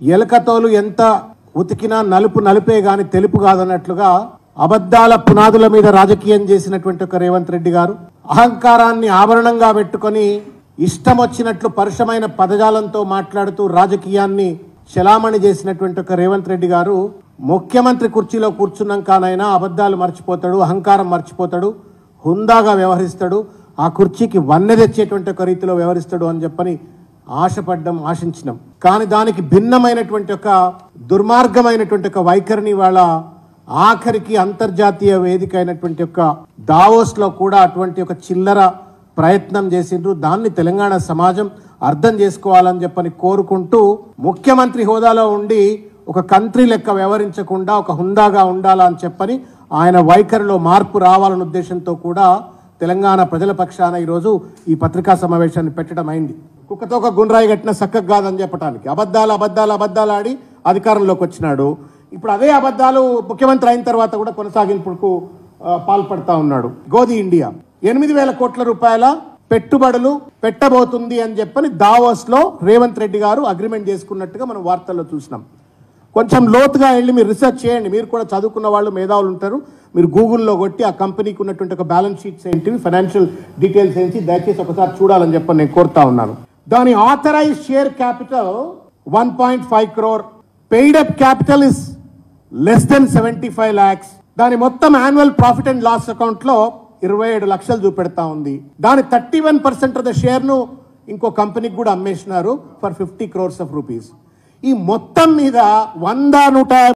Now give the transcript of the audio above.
ఎలకతోలు ఎంత ఉతికినా నలుపు నలుపే గాని తెలుపు కాదన్నట్లుగా అబద్ధాల పునాదుల మీద రాజకీయం చేసినటువంటి ఒక రేవంత్ రెడ్డి గారు అహంకారాన్ని ఆభరణంగా పెట్టుకొని ఇష్టం వచ్చినట్లు పరుషమైన పదజాలంతో మాట్లాడుతూ రాజకీయాన్ని చలామణి చేసినటువంటి ఒక రేవంత్ రెడ్డి గారు ముఖ్యమంత్రి కుర్చీలో కూర్చున్నాకనైనా అబద్ధాలు మర్చిపోతాడు, అహంకారం మర్చిపోతాడు, హుందాగా వ్యవహరిస్తాడు, ఆ కుర్చీకి వన్నె తెచ్చేటువంటి ఒక రీతిలో వ్యవహరిస్తాడు అని చెప్పని ఆశించినాం. కానీ దానికి భిన్నమైనటువంటి ఒక దుర్మార్గమైనటువంటి ఒక వైఖరిని వాళ్ళ ఆఖరికి అంతర్జాతీయ వేదిక అయినటువంటి ఒక దావోస్లో కూడా అటువంటి ఒక చిల్లర ప్రయత్నం చేసిండ్రు. దాన్ని తెలంగాణ సమాజం అర్థం చేసుకోవాలని చెప్పని కోరుకుంటూ ముఖ్యమంత్రి హోదాలో ఉండి ఒక కంట్రీ లెక్క వ్యవహరించకుండా ఒక హుందాగా ఉండాలని చెప్పని ఆయన వైఖరిలో మార్పు రావాలనే ఉద్దేశంతో కూడా తెలంగాణ ప్రజల పక్షాన ఈరోజు ఈ పత్రికా సమావేశాన్ని పెట్టడం అయింది. కుక్కతో ఒక గుండ్రాయి కట్టిన చక్కగా కాదని చెప్పడానికి అబద్ధాలు ఆడి అధికారంలోకి వచ్చినాడు. ఇప్పుడు అదే అబద్ధాలు ముఖ్యమంత్రి అయిన తర్వాత కూడా కొనసాగింపుకు పాల్పడతా ఉన్నాడు. గోధి ఇండియా 8,000 కోట్ల రూపాయల పెట్టుబడులు పెట్టబోతుంది అని చెప్పని దావోస్లో రేవంత్ రెడ్డి గారు అగ్రిమెంట్ చేసుకున్నట్టుగా మనం వార్తల్లో చూసినాం. కొంచెం లోతుగా వెళ్ళి మీరు రీసెర్చ్ చేయండి. మీరు కూడా చదువుకున్న వాళ్ళు మేధావులు ఉంటారు. మీరు గూగుల్లో కొట్టి ఆ కంపెనీకి ఉన్నటువంటి ఒక బ్యాలెన్స్ షీట్స్ ఏంటివి, ఫైనాన్షియల్ డీటెయిల్స్ ఏంటి దయచేసి ఒకసారి చూడాలని చెప్పని నేను కోరుతా ఉన్నాను. దాని authorize share capital 1.5 crore, paid up capital is less than 75 lakhs. దాని మొత్తం annual profit and loss account లో 27 లక్షలు చూపెడతా ఉంది. దాని 31% ఆఫ్ ద షేర్ ను ఇంకో కంపెనీకి కూడా అమ్మేసినారు ఫర్ 50 crores of rupees. ఈ మొత్తం మీద 100, 150